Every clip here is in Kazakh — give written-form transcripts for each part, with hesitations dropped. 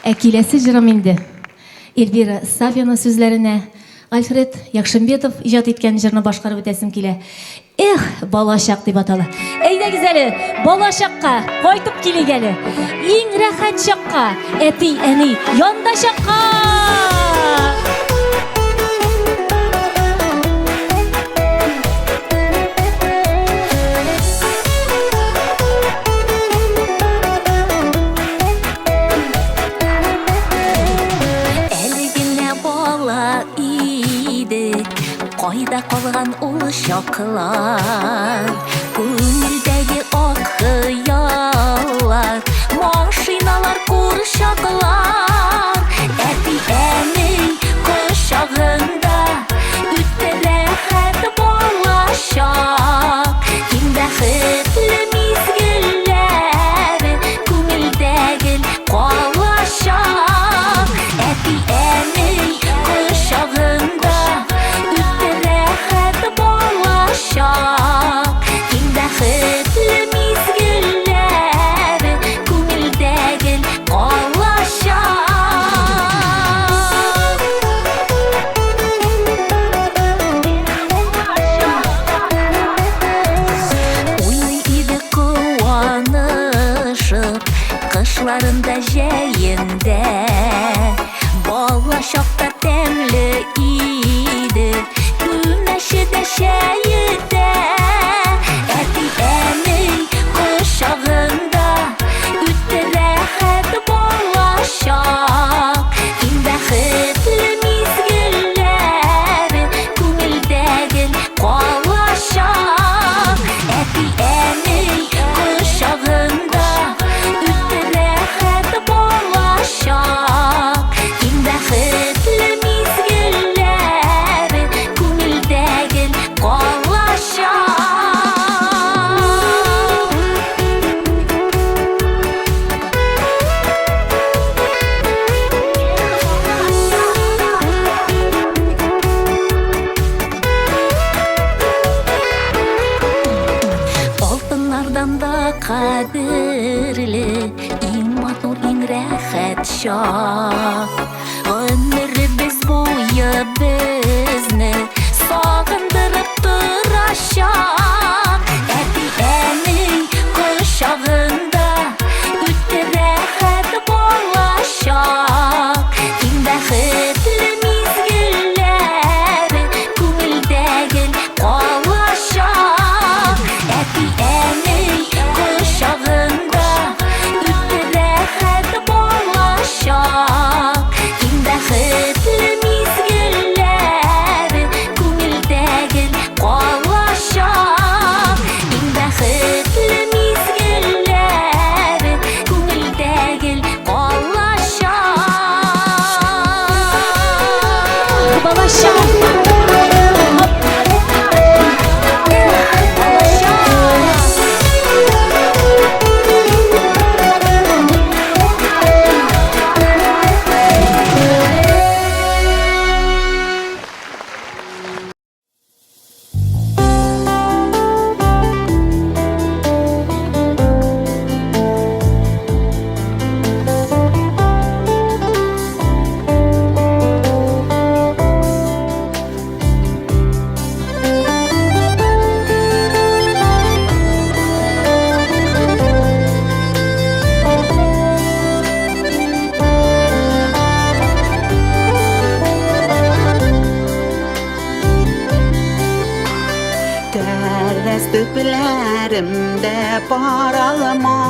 Келесі жырым енді Эльвира Сафина сөзлеріне Альфред Яқшымбетов ижад еткен жырны башқарып өтесім келе. Эх, балашақ деп аталы. Әйдәгіз әлі, балашаққа қойтып келе келі. Ең рәхәт шаққа, әти әни, янда шаққа! Қайда қалған ол шақлар, көңілдегі ақ қиялар, машиналар қоршақлар, әти әней құшағында үтті рәхәт болашақ, кең бәхетлі мезгілләр, көңілдегі қалашақ, әти әней құшағында кең бәхетлі мезгілләр, көңілдегі қалашақ. Ойлайды қуанышып, қышларында жәйінде, болашақта тәмлі иді, күнәшіде шәйіде, әти әней құшағында үтті рәхәт болашақ, кең бәхетлі мезгілләр, көңілдегі қалашақ, әти әней құшағында үтті рәхәт болашақ, кең бәхетлі мезгілләр, көңілдегі қалашақ. Алтыннардан да қадірлі, ең матур, ең рәхәт шақ, өмірі біз бойы бізні сағындырып тұрашақ, әти әней құшағында үтті рәхәт болашақ, кең бәхетлі мезгілләр, көңілдегі қалашақ, әти әней құшағында үтті рәхәт болашақ, кең бәхетлі мезгілләр, көңілдегі қалашақ, кең бәхетлі мезгілләр, көңілдегі қалашақ. Балашақ! Töplerimde paralamaş,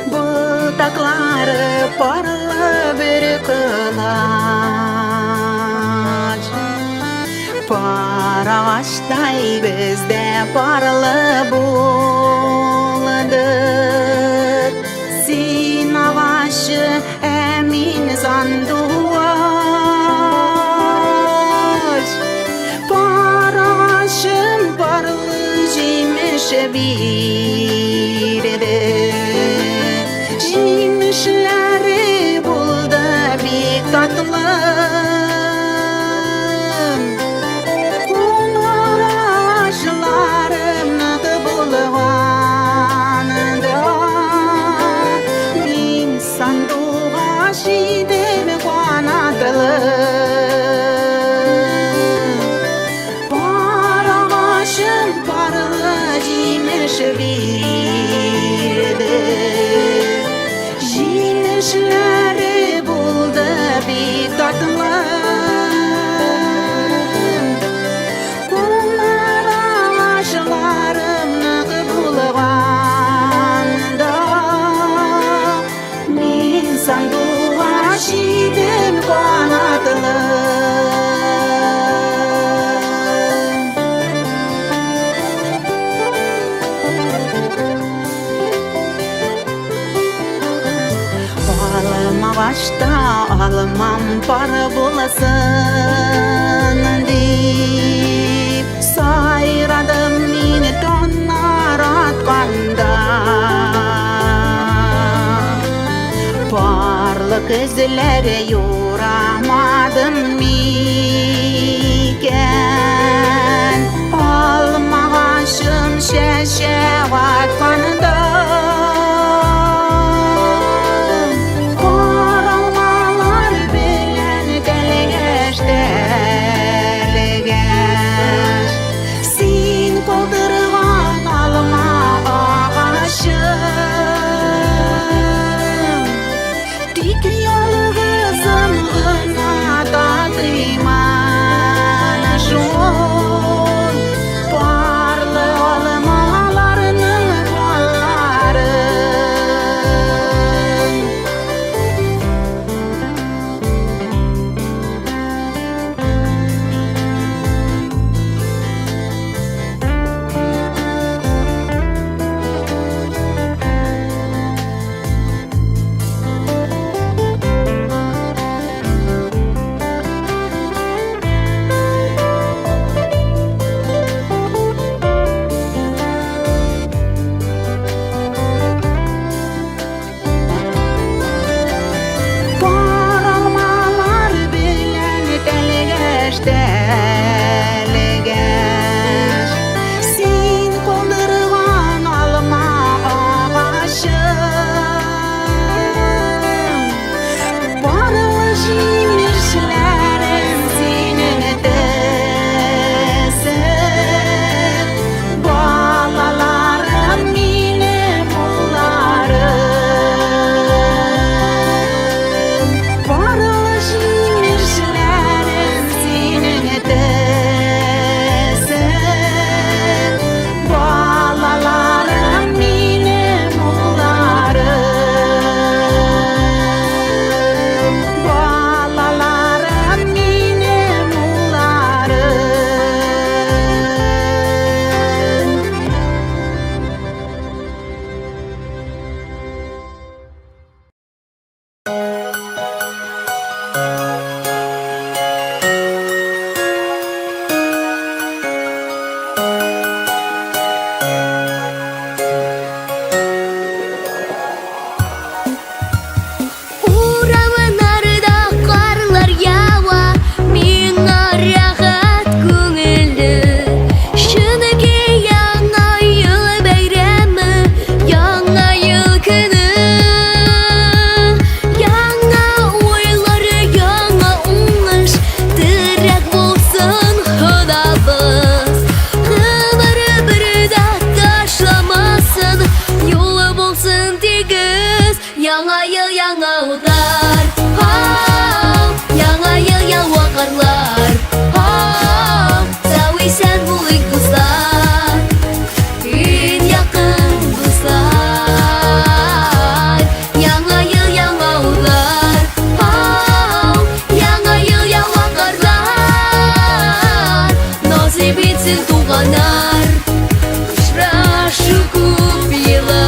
budakları parlı bir kılaç. Paraştay bizde parlı buldur, sinavaşı emin zanduaş. Paraşım parlı jimiş birde, jimişleri buldu bir tatlı. Onlar aşılarım nadı bulvar. ağaçta almam par bulasın deyip sayradım meni donlar atqanda Barlık izlere yoramadım miken Almağaşım şeşe atqanda Qaralmalar bilen delgeş delgeş Sen qoldırğan alma ağaçım Tik yalğızım gına tatıyman şol Barlı almalarının balları Qaralmalar bilen delgeş delgeş Sen qoldırğan alma ağaçım Barlı jimirşlerim senin desin Balalarım benim ularım Barlı jimirşlerim senin desin Balalarım benim ularım Balalarım benim ularım Уравынарда қарлар яуа, миңа рахат көңілі. Шыныке яңа ел бәйрәмі, яңа ел күні. Яңа ойлары, яңа уңыш, тірек болсын Құдабыз. Ғұмыры бірді ташламасын, жолы болсын тегіс. Яңа ел, яңа удар, яңа ел, яңа қарлар. Сау исән болайық достар, ең якын достар. Яңа ел, яңа удар, яңа ел, яңа қарлар. Насип етсін туғандар, ұшырашу көп еллар.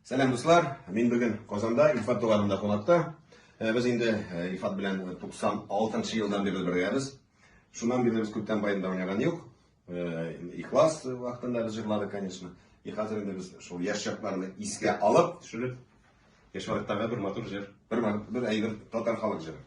Сәлем дуслар, мин бүген Казанда Илфат туганында кунакта. Без инде Илфат белән 96 елдан бирле бергәбез. Шуннан бирле без күптән баянда уйнаган юк. Ихлас вакытында без җырладык, конечно. И хәзер инде без шул яшь чакларны искә алып, төшереп, яшь вакыттагы бер матур җыр, бер әйбер татар халык җыры.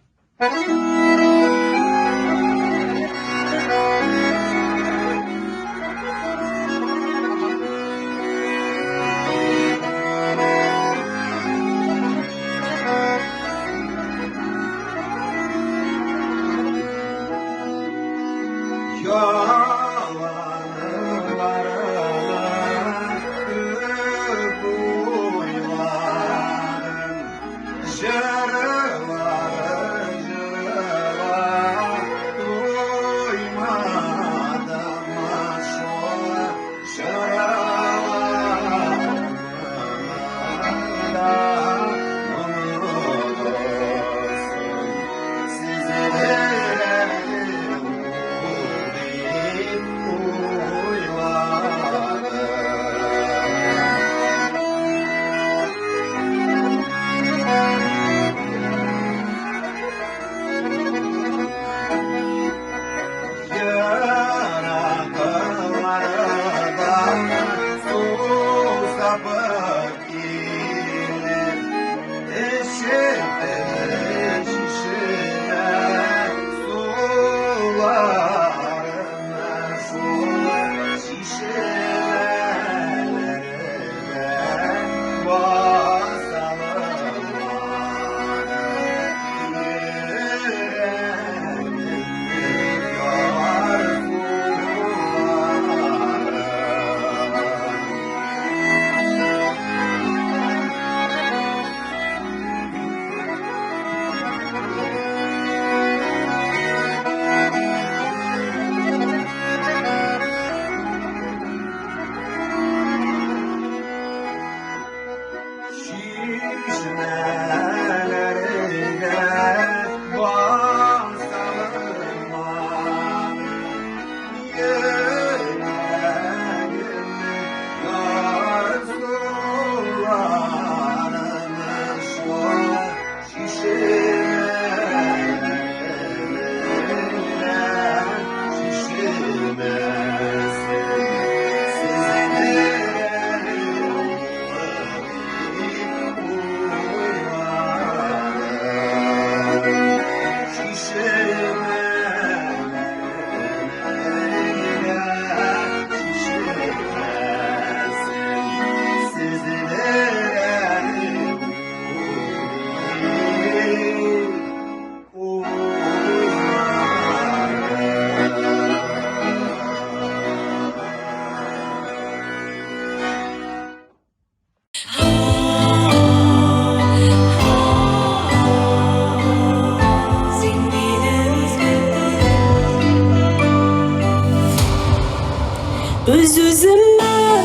Öz-özüme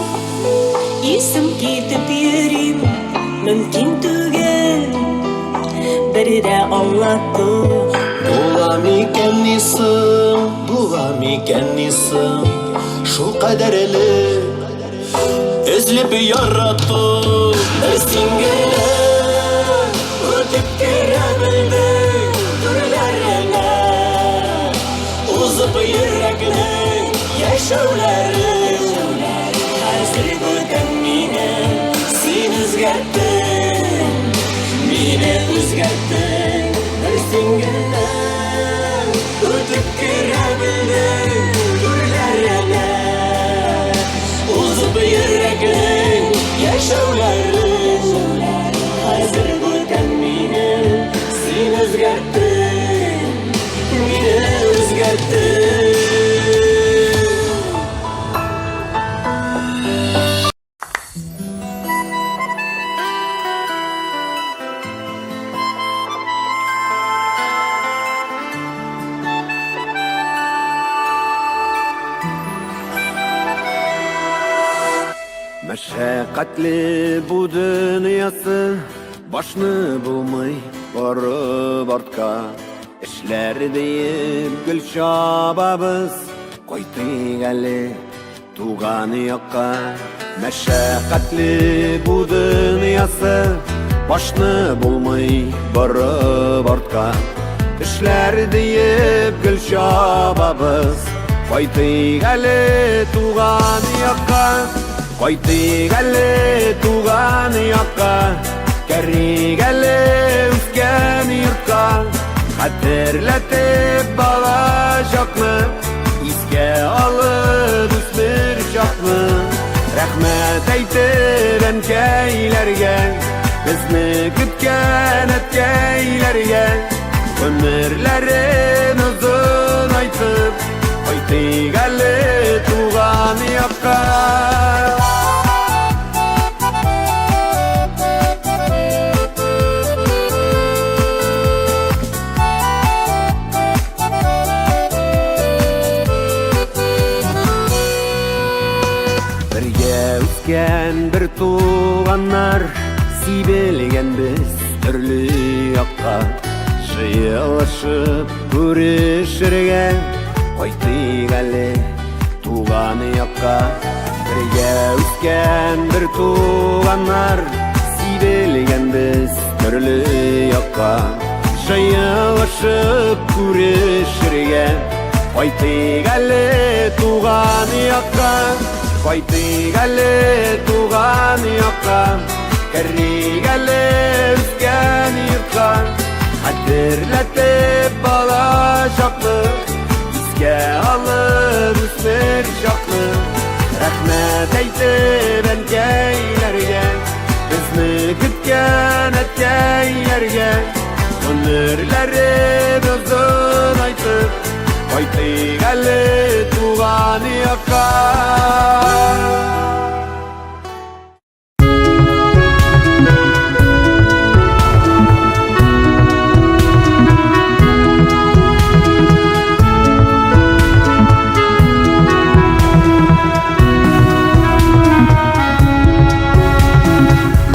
isim kitip yerim mümkün tügen bir de anlattı. Bulamikennisim şu kaderli özlep yarattı. Bir singile ötüp girebildim türlerine, uzup yürekli yaşavları. Hazır göten mine sen özgerttin, mine özgerttin. Bir singile ötüp girebildim türlerine, uzup yürekli yaşavları. Hazır göten mine sen özgerttin, mine özgerttin. Meşakkatli bu dünyası başını bulmay varıp artka. İşler deyip gül çababız koytu gali туған яққа. Мәшәқәтле бу дөньясы, башны булмый барып артка. Эшләр диеп гөл чабабыз, кайтыйк әле туган якка. Кайтыйк әле туган якка, кәрик әле үскән йортка. Хәтерләтеп балачакны, искә алып үсмер чакны. Рәхмәт әйтеп әнкәйләргә, безне көткән әткәйләргә. Ömürlerin uzun aytıp, kaytık әле туган якка. Бірге үскән бір туганнар, сибелген біз түрлі якка. Жыйылышып күрешергә, кайтыйк әле туган якка. Бірге үскән бір туганнар, сибелген біз түрлі якка. Жыйылышып күрешергә, кайтыйк әле туган якка. Кайтыйк әле туган якка, кәрик әле үскән йортка. Хәтерләтеп балачакны, искә алып үсмер чакны. Рәхмәт әйтеп әнкәйләргә, безне көткән әткәйләргә. Ömürlerin uzun aytıp, кайтыйк әле туган якка.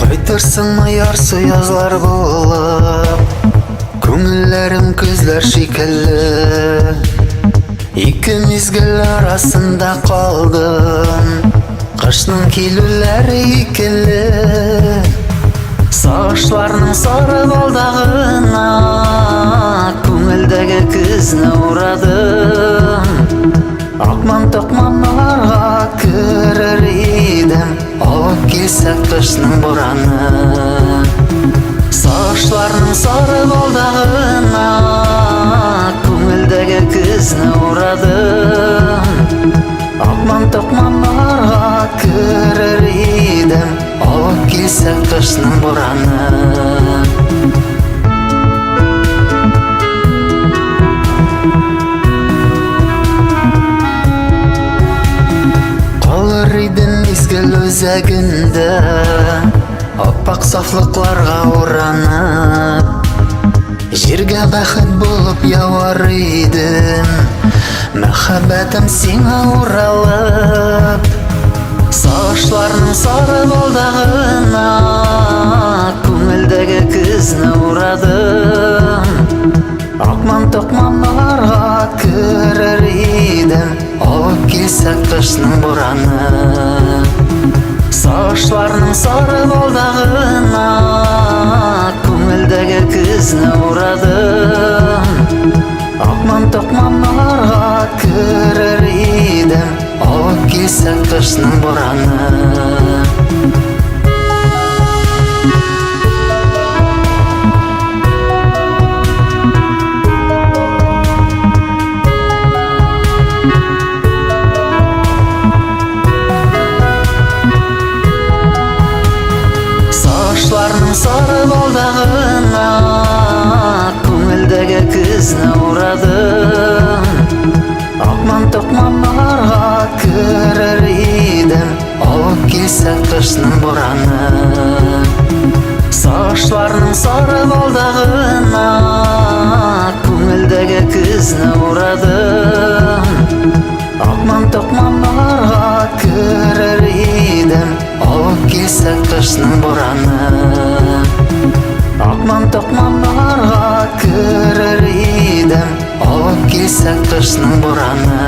Кайтырсыңмы ярсы язлар булып, күңелләрем күзләр шикелле. Ике мизгел арасында калдым, кышның килүләре икеле. Сагышларның сары балдагына, күңелдәге күзне урадым. Акман-токманларга керер идем, алып килсә кышның бураны. Сагышларның сары балдагына, күңелдәге күзне урадым. Акман-токманларга керер идем, алып килсә кышның бураны. Калыр идем мизгел үзәгендә, аппак сафлыкларга уранып. Җиргә бәхет булып явар идем, мәхәббәтем сиңа уралып. Сагышларның сары балдагына, күңелдәге күзне урадым. Акман-токманларга керер идем, алып килсә кышның бураны. Сагышларның сары балдагына, күңелдәге күзне урадым. Акман-токманларга керер идем, алып килсә кышның бураны. Сагышларның сары балдагына, күңелдәге күзне урадым. Акман-токманларга керер идем, алып килсә кышның бураны. Сагышларның сары балдагына, күңелдәге күзне урадым. Акман-токманларга керер идем, алып килсә кышның бураны. Акман-токманларга керер идем, алып килсә кышның бураны.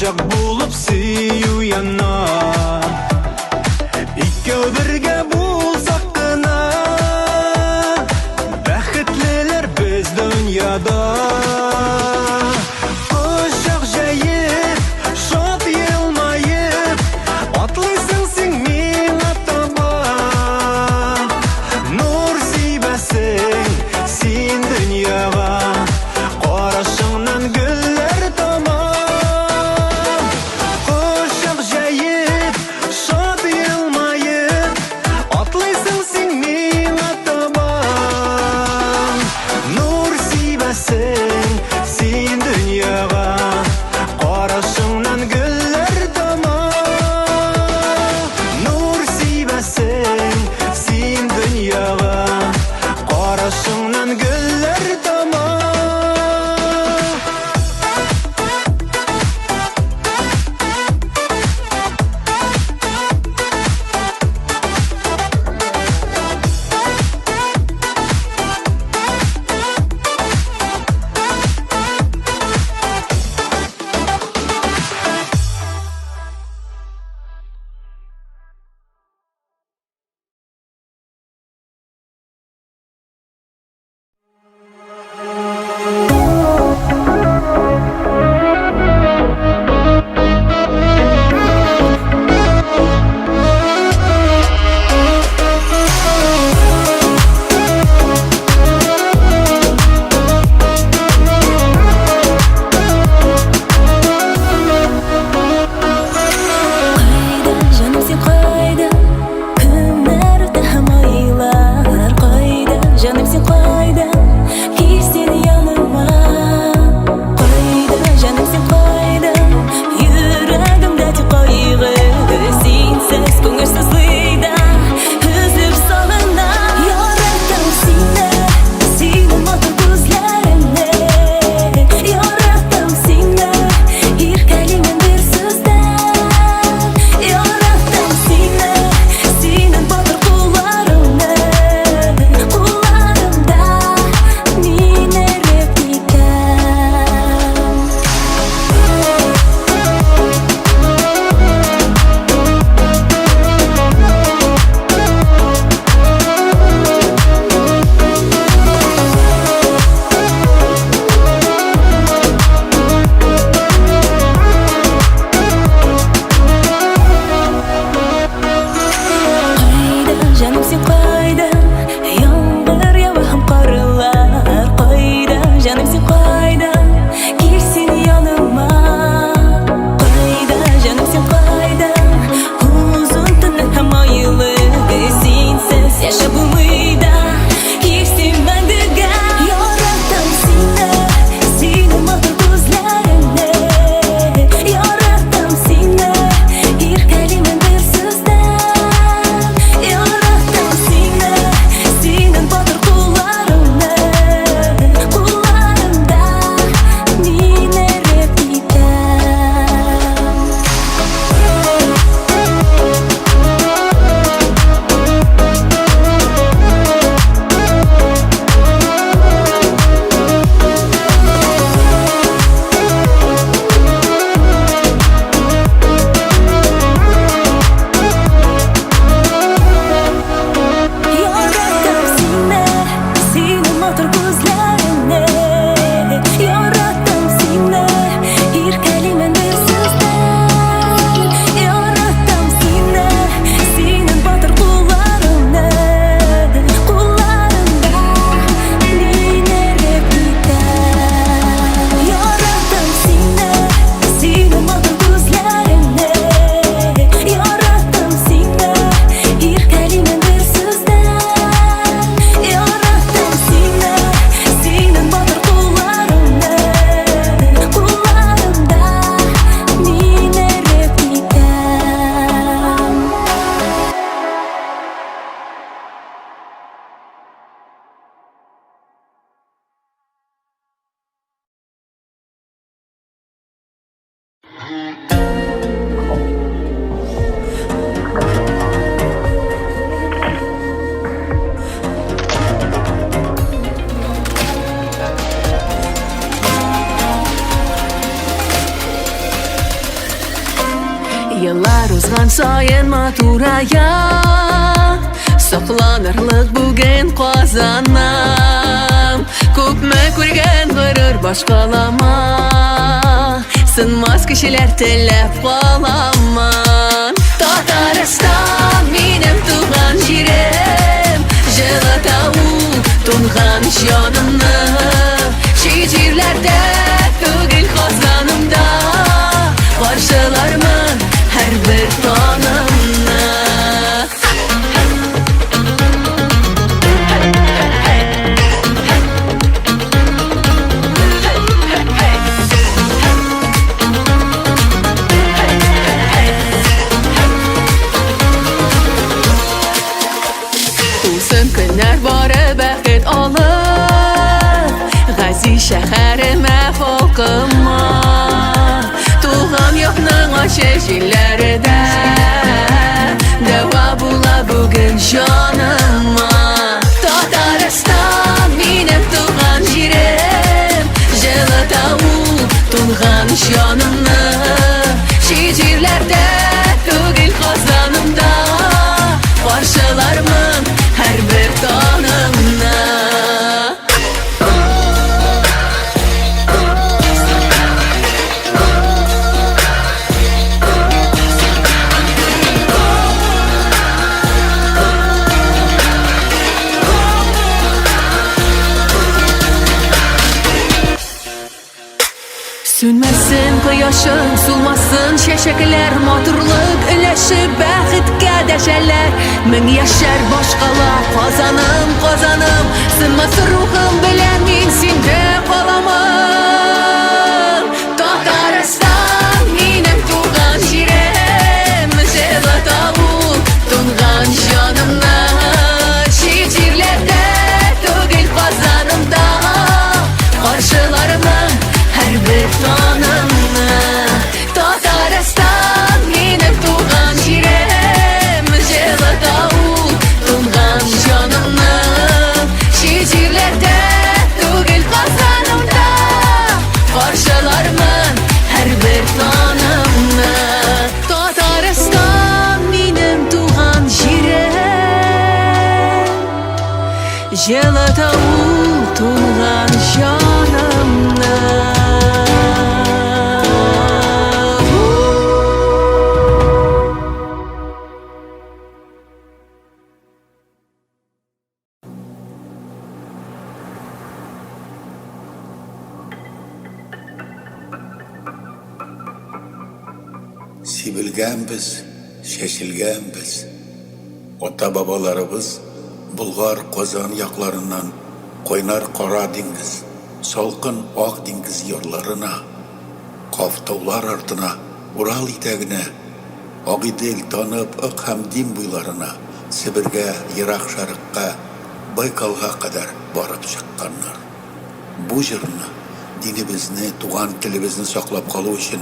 Болашақ болып сүю яна Икеу бірге болсақ қана Бәхетлілер біз дүнияда Құшақ жайып, шат елмайып Атлайсың сен миңа таба Нұр сейбәсің сен дүнияға Қарашыңнан гүллер тамам Құшақ жайып, шат елмайып Атлайсың сен миңа таба Нұр сейбәсің сен дүнияға Қарашыңнан гүллер тамам Нұр сейбәсің сен дүнияға Қарашыңнан гүллер тамам Yıllar uzgan sayın maturaya Saklanırlık bugün kazanam Köpme kurgen gırır başkalama Sınmaz kişiler telef kalaman Tataristan benim tuğan jirim Jelatavu tungan şanımını Şiirlerde tügül kazanımda Karşılarımın her bir tanımını Uzun günler barı bəxit alır Gazi şəhərimə xalqıma Tuğan yoxның aşeşillərdə Deva bula bugün canıma Tataristan benim tuğan jirim Jelatavu tunğan şanımını Şiirlerde tügül kazanımda Karşılarımın her bir tanımına Sünməsin qıyaşın, sulmasın şəşəklər Matırlıq üləşib bəxitgə dəşələr Min yaşar başqalar, qazanım, qazanım Sınmasın ruhum bilən min sində qalamam Tataristan benim tuğan jirim Jelatavu tunğan canımla Şiirlerde tügül kazanımda Karşılarımın her bir tanımını Tataristan benim tuğan jirim Jelatavu tunğan canımını Şiirlerde tügül kazanımda Karşılarımın her bir tanımını Tataristan benim tuğan jirim Jelatavu tunğan canımını Sibilgenbiz, şeşilgenbiz. Ota babalarımız Bulgar Kozan yaklarından koynar Kara Dengiz, salkın Ak Dengiz yollarına, Kaftavlar ardına, Ural iteğine, Agidel tanıp ık Hamdim buylarına, Sibirge, Irak Şarık'a, Baykal'a kadar barıp çıkanlar. Bu jırını, dinimizni, tuğan tilimizni saklap kalı için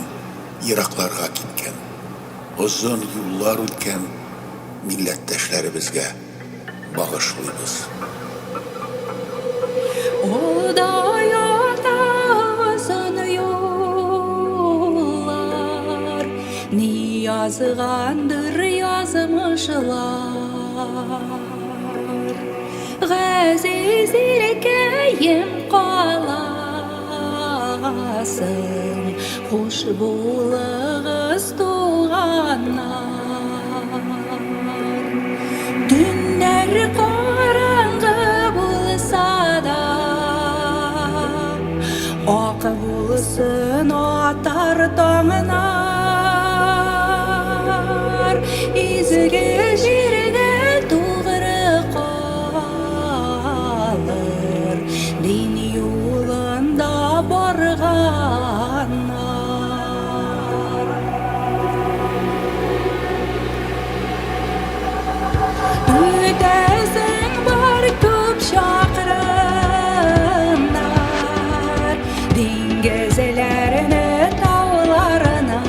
Iraklarga gitken, uzun yıllar ötken milletteşlerimizge bağışlıyız. O da yolda yollar Ni yazgandır yazmışlar Gaziz ilkeyim kalasın Hoş bulağız doğanlar Dünler karanlığı bulsa da Ak bulsun atar dağınar İzge jirde doğru kalır Din yolunda barganlar Ötesin var köp şakırınlar Dingezelerini tavlarına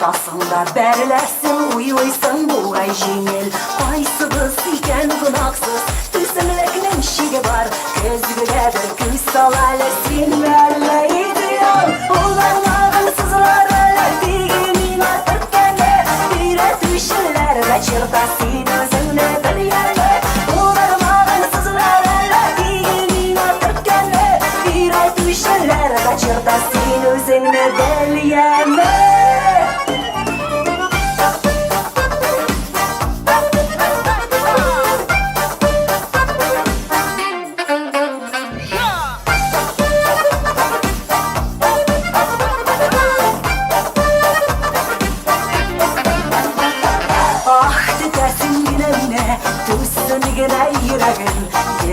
Ортасында бәрілерсің, уйлайсың бұлғай жеңіл. Қайсыбыз екен күнақсыз, түсімлікнің шегі бар. Көзгіге бір көз салалы, сен бәрілі идеал. Олармағын сызылар әлі, дегенмен артықкені. Үйретушілер ғачырда сен өзіңні бір елі. Олармағын сызылар әлі, дегенмен артықкені. Үйретушілер ғачырда сен өзіңні бір елі.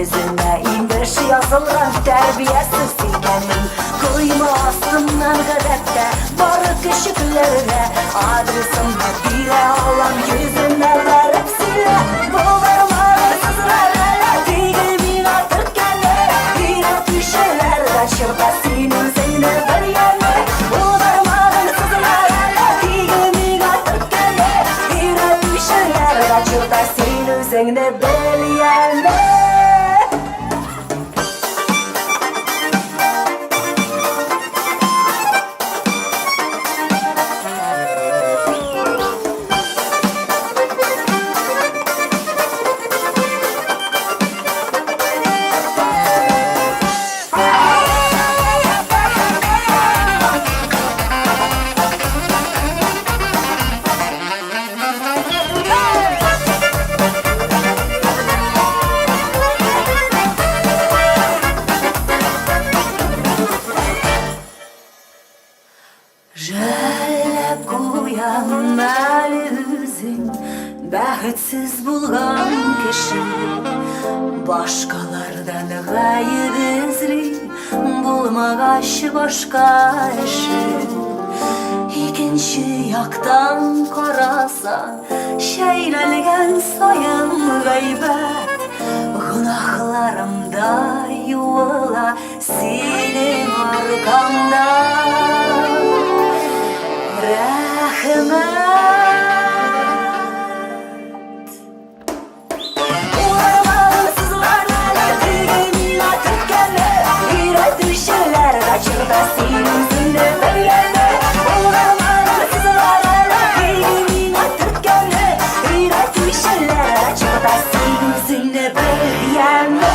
Yüzüne inmiş yazılgan terbiyesiz silkenin. Koyma aslından gadette barı küçüklerine. Adresimi bire alan yüzüne verip sile. Bularmağın sızlarına digimin artık gele. Bire düşeler kaçırda sin üzerine bir yerine. Bularmağın sızlarına digimin artık gele. Bire düşeler kaçırda sin üzerine bir yerine. Жәлләп қоям әлі өзің бәхетсіз болған кіші. Башқалардан ғайып ізлей болмағашы башқа іші. Екінші яқтан қарасан шәйләлген сайын ғайбәт. Ғынақларымда юыла сенің арқаңда. Рахмет. Олармағын сызларына дегенін атып келі. Үйретушілер қачырда сен өзіңді бір елі. Олармағын сызларына дегенін атып келі. Үйретушілер қачырда сен өзіңді бір елі.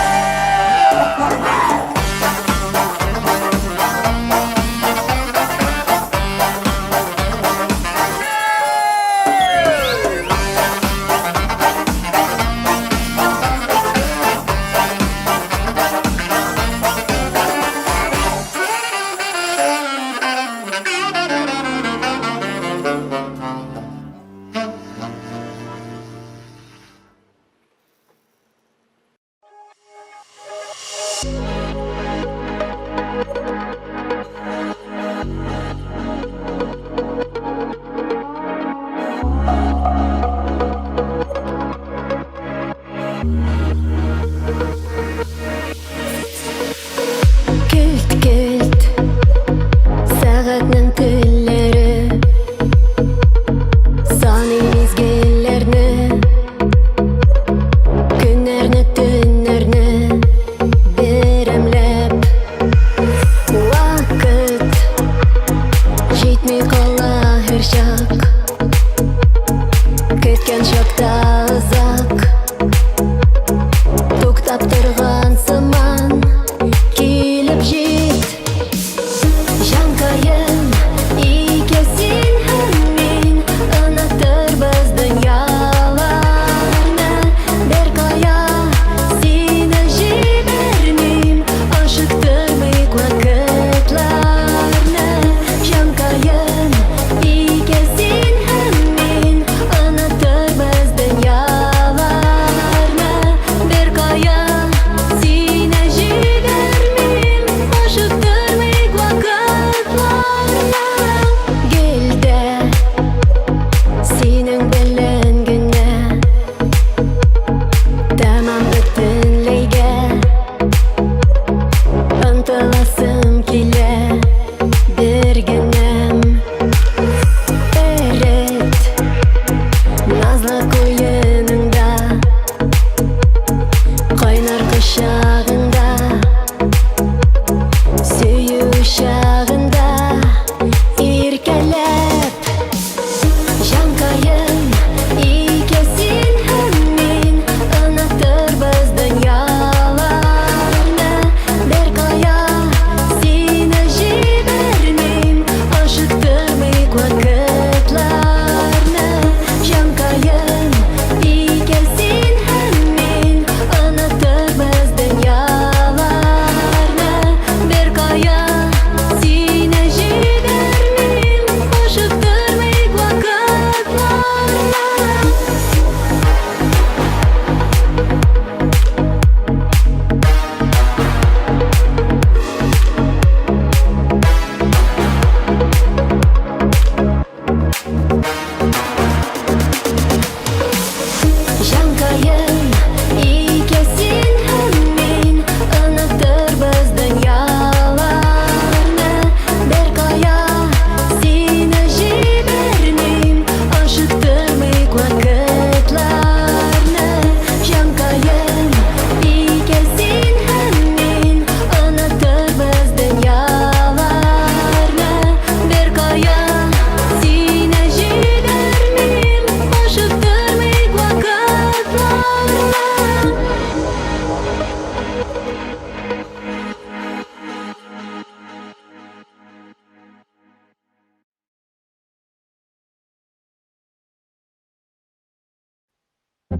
Sen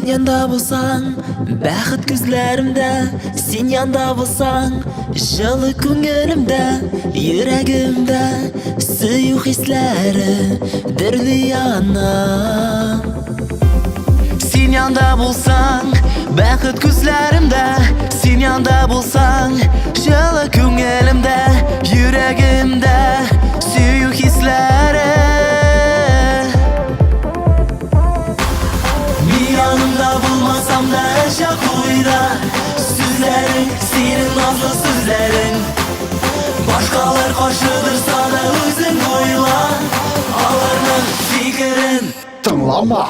yanda bulsan, bәхет күзләремдә. Sen yanda bulsan, жылы күңелемдә. Йөрәгемдә сөю хисләре дөрли яна. Sen yanda bulsan, bәхет күзләремдә. Sen yanda bulsan, жылы күңелемдә. Йөрәгемдә сөю хисләре. Yanımda bulmasam da yaşa kuyda. Sözlerin, senin nazlı sözlerin. Başkalar karşıdırsa da özün oyla. Alırın fikrin Tınlama.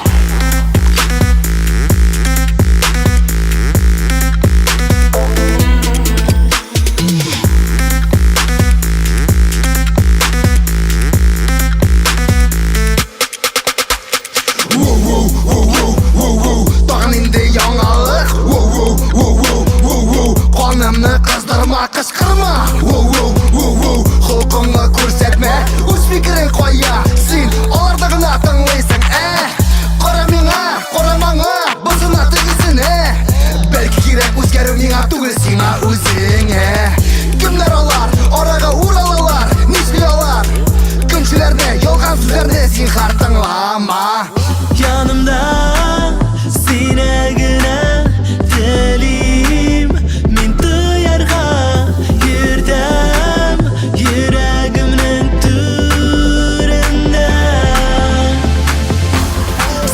Dağın indi yangalık. Qonimni qizdirma, qishqirma. Xulqingni ko'rsatma, o'z fikring qo'ya. Sen olardagina tinglaysan. Qara menga, qara manga, bizini tegizini. Belki kerak o'zgaruv menga tugul senga o'zing. Kimlar olar, oraga uralalar, nishliyolar. Kunchilarni, yolg'on so'zlarni sen har tinglama. Yanımda senegine dilim. Men duyarga yerdem yüreğimnin türünde.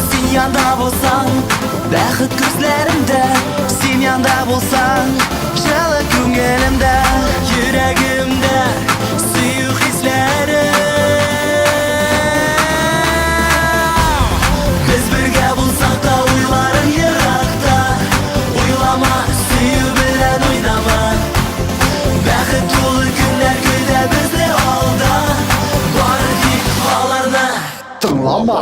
Sen yanda bulsan, bәхет күзләремдә. Sen yanda bulsan, жылы күңелемдә. Йөрәгемдә сөю хисләре. Biz birge bulsak da uyların yırakta. Uylama, suyu bilen oynama. Bәхет dolu günler köyde bizde alda. Bari dik ağlarına Tınlama.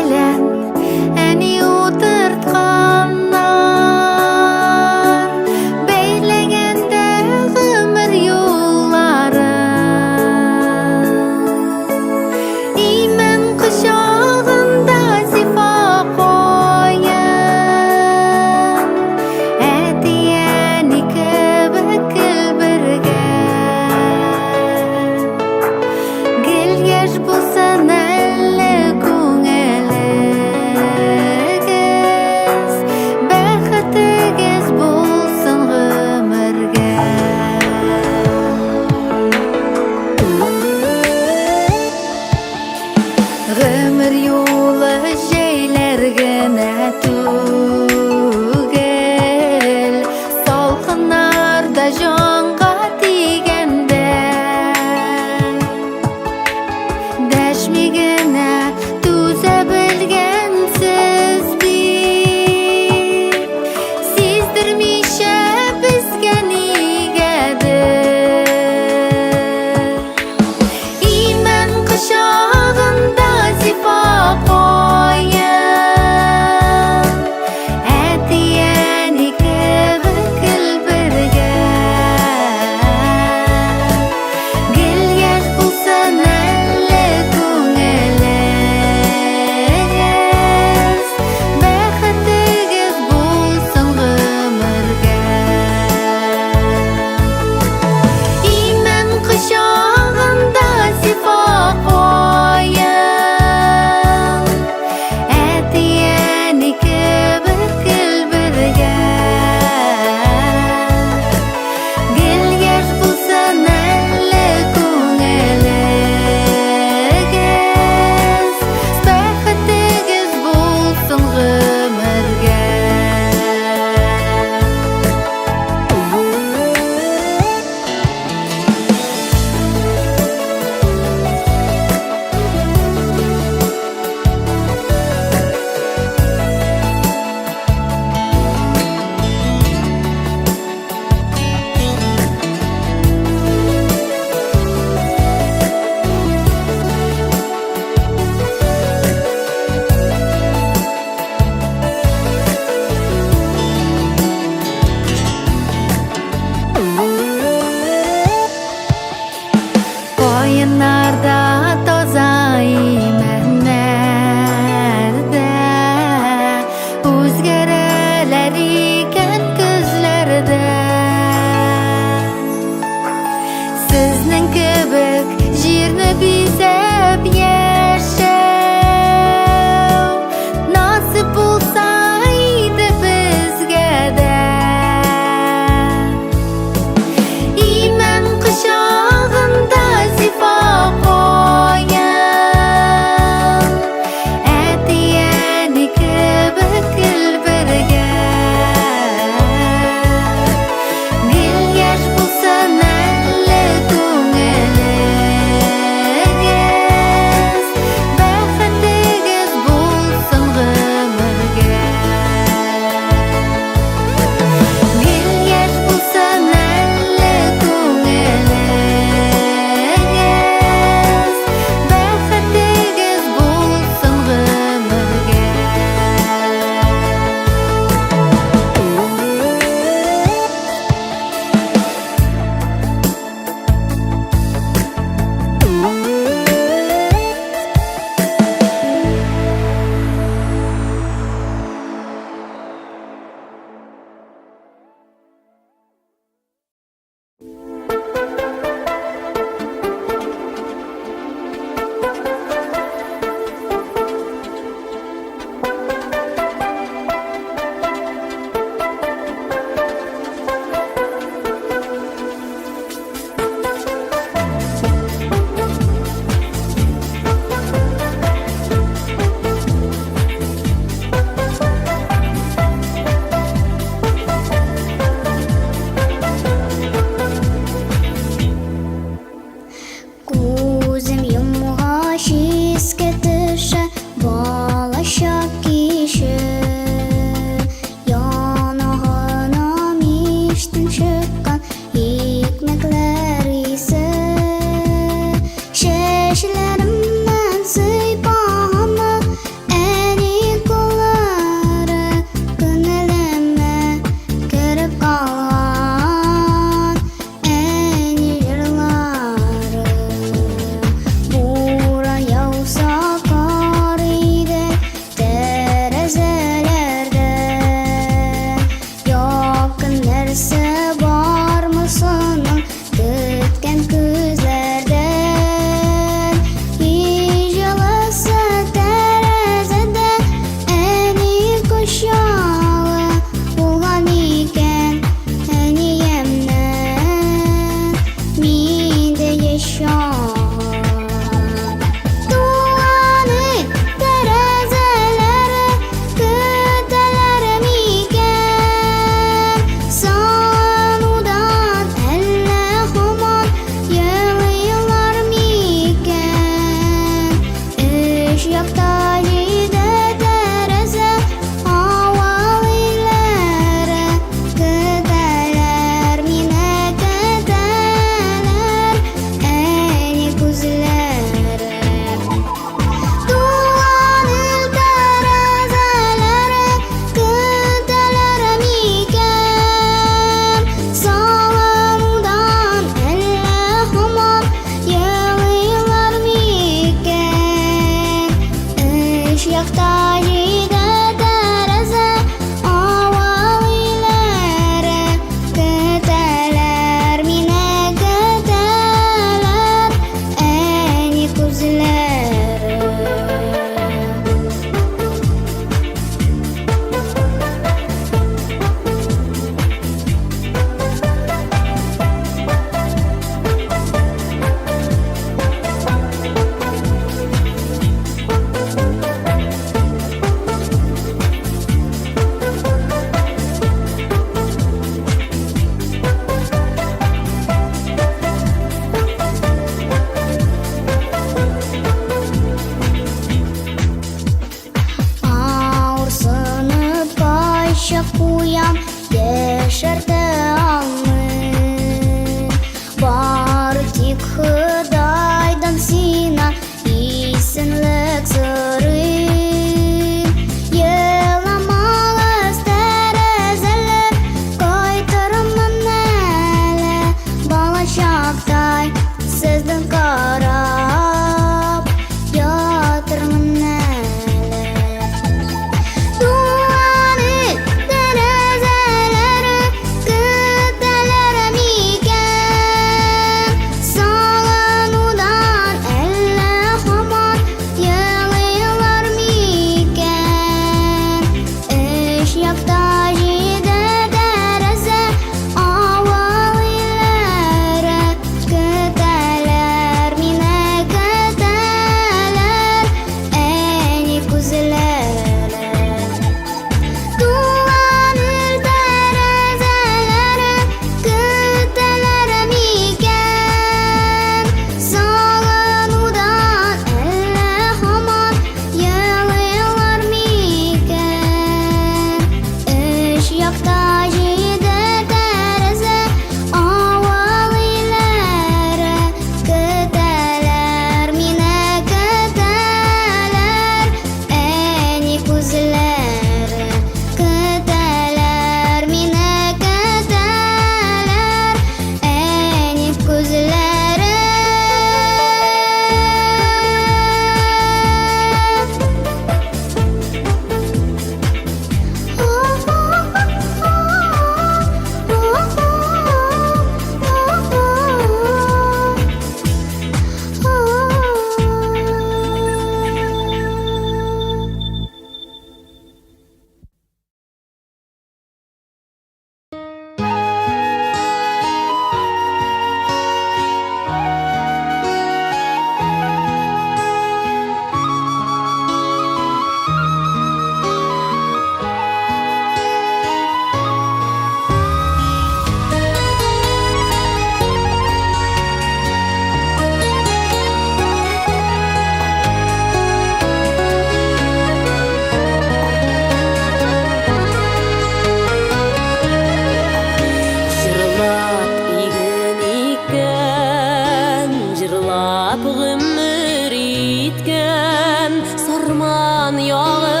жырлап ғұмыр еткен сарман яғы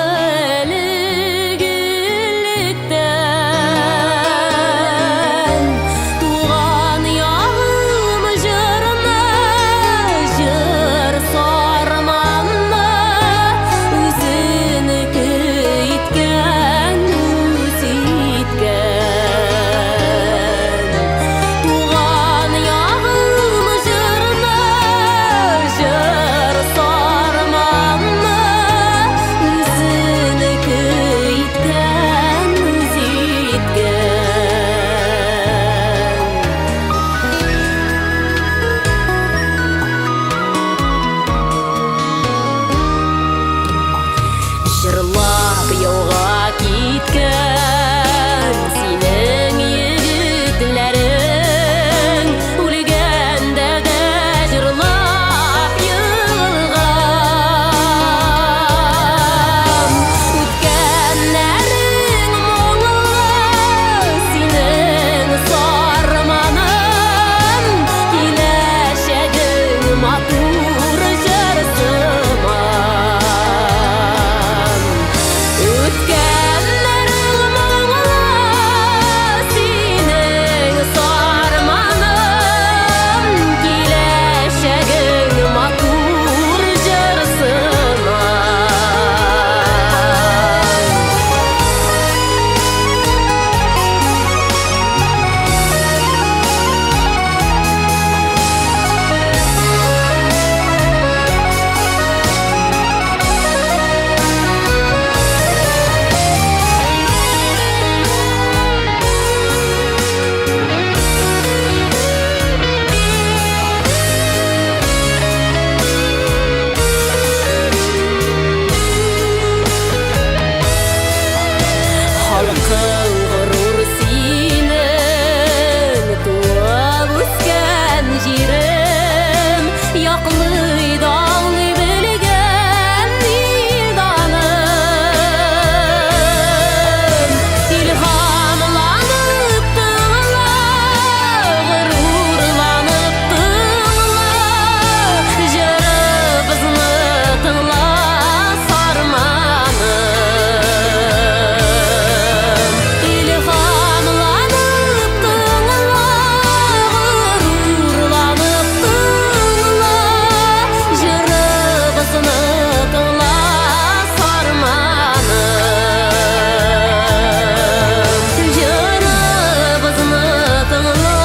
ілгіліктен туған яғым жырны жыр сарманны өзінікі еткен туған яғым жырны жыр сарманны өзінікі еткен жырлап яуға кеткен сенің егітлерің өлгенде де жырлап йығылған өткенлерің мұңлы сенің сарманың келешегің матур жырсыман өткенлерің мұңлы сенің сарманың келешегің матур жырсыман халқың ғұрур сенің туып өскен жерім яқлый даңлы білген елданым илһамланып тыңла ғұрурланып тыңла жырыбызны тыңла сарманым илһамланып тыңла ғұрурланып тыңла жырыбызны тыңла сарманым жырыбызны тыңла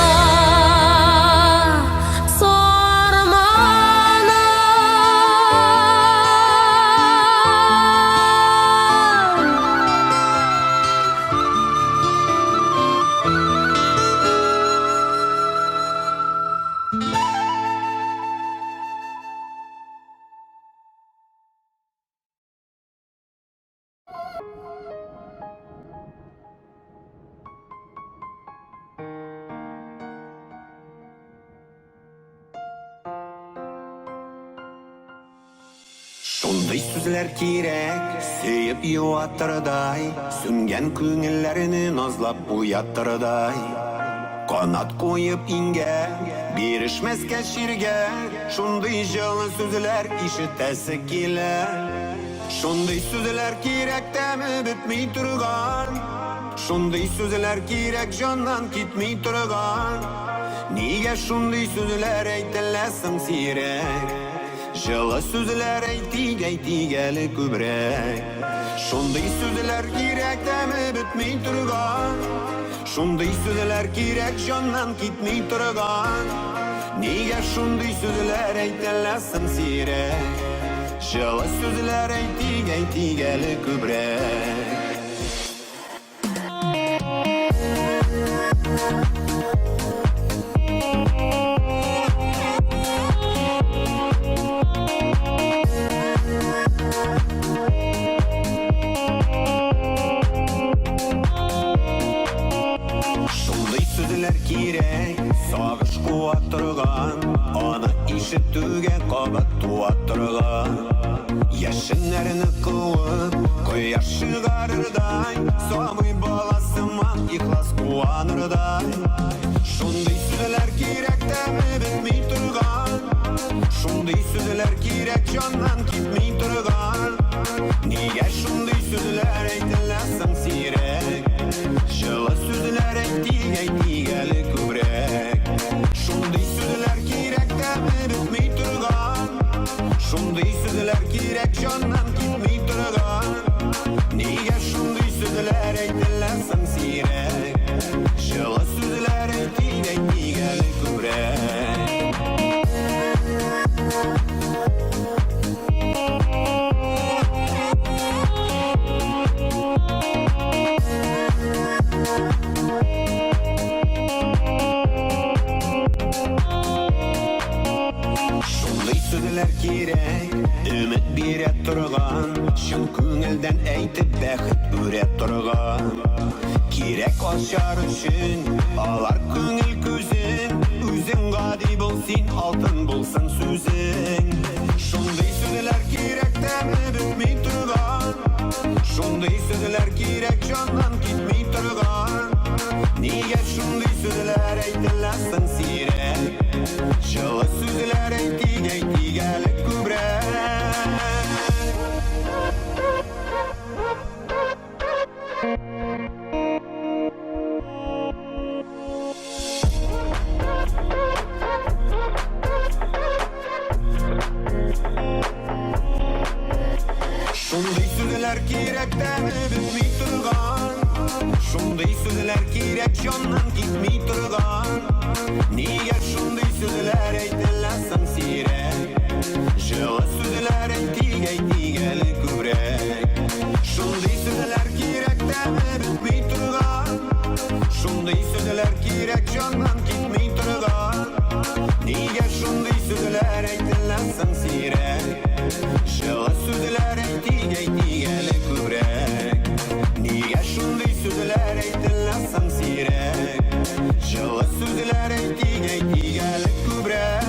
сарманым Шундай сүзләр кирәк, сөеп юаттырдай, сүнгән күңелләрне назлап уяттырдай. Канат куеп иңгән, бирешмәскә ширгә, шундай җылы сүзләр ишетәсе килә. Шундай сүзләр кирәк, тәме бетми торган, шундай сүзләр кирәк, җаннан китми торган. Нигә шундай сүзләр әйтелә соң сирәк? Жылы сүзләр әйтик әле күбрәк. Шундай сүзләр кирәк, тәме бетми торган, шундай сүзләр кирәк, җаннан китми торган. Нигә шундай сүзләр әйтелә соң сирәк? Жылы сүзләр әйтик әле күбрәк. Сүзләр кирәк, сагыш куа торган, аны ишетүгә кабат туа торган. Яшеннәрне куып, кояш чыгарырдай, сабый баласыман ихлас куанырдай. Шундай сүзләр кирәк, тәме бетми торган, шундай Şunday sözler kirek candan gitmey turgan. Niye şunday sözler aytilasan sirek? Жылы sözler aytigeli kübrek. Şunday sözler kirek demi bitmey turgan. Şunday sözler kirek candan gitmey turgan. Niye şunday sözler aytilasan sirek? Жылы sözler aytigeli kübrek. Şunday sözler kirek, ümit bire turgan. Şın көңілден әйтіп бәхет үре turgan. Kirek aşar üçün, алар көңіл көзін. Өзің ғади болсын, алтын болсын сөзің. Şunday sözler kirek demi bitmey turgan. Şunday sözler kirek candan gitmey turgan. Niye şunday sözler aytilasan sirek? Жылы sözler aytigeli kübrek. Şunday sözler kirek demi bitmey turgan. Şunday sözler kirek candan gitmey turgan. Niye şunday sözler aytilasan sirek? Жылы sözler aytigeli kübrek. Şunday sözler kirek demi bitmey turgan. Şunday sözler kirek candan gitmey turgan. Niye şunday sözler aytilasan sirek? Жылы sözler aytigeli kübrek. Niye şunday sözler aytilasan sirek? Жылы sözler aytigeli kübrek.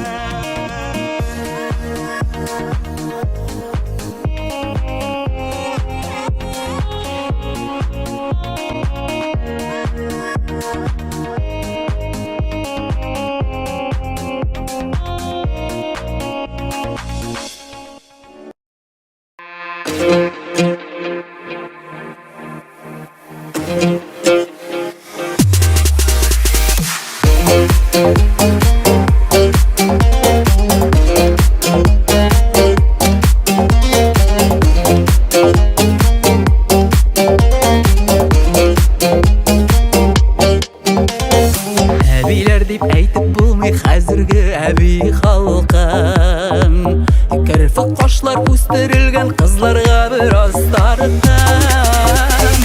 Әбиләр дип әйтеп булмый хәзерге әби халкым. Кірфік қашлар үстерелгән кызларга бераз тарттым.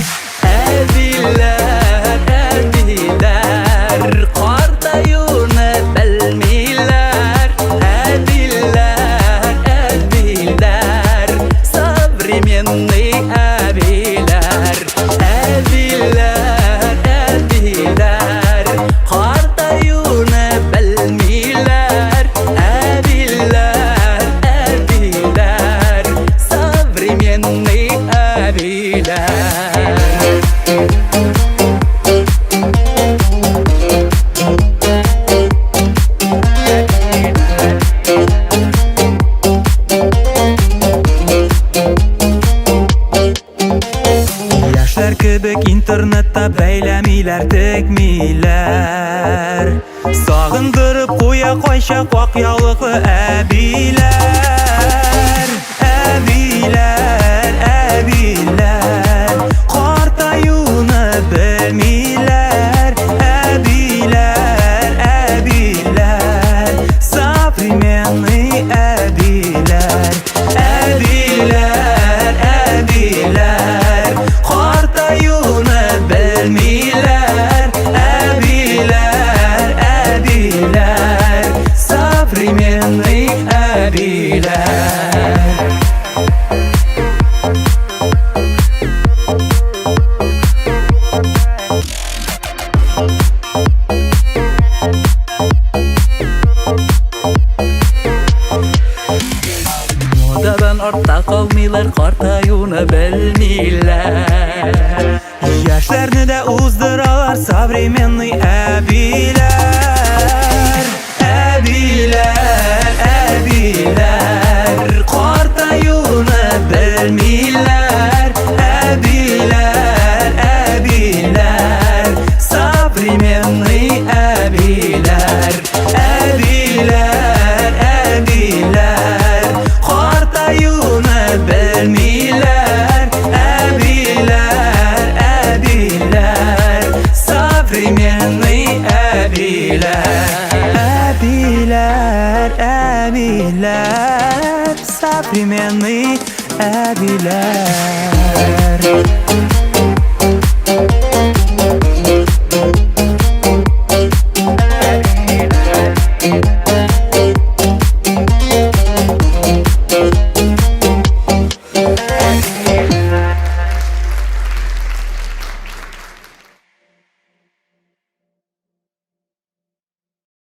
Әбиләр, әбиләр, картаюны белмиләр. Әбиләр, әбиләр, современный әбиләр. Әбиләр, әбиләр, картаюны белмиләр. Әбиләр, әбиләр, современный әбиләр. Яшьләр кебек интернетта бәйләмиләр, текмиләр. Сагындырып куя кайчак вак яулыклы әбиләр. Әбиләр, әбиләр, картаюны белмиләр. Әбиләр, әбиләр, современный әбиләр. Әбиләр, әбиләр, картаюны белмиләр. Әбиләр, әбиләр, современный әбиләр. Модадан артта калмыйлар, картаюны белмиләр. Яшьләрне дә уздыралар современный әбиләр. Әбиләр, әбиләр, әбиләр, современный әбиләр.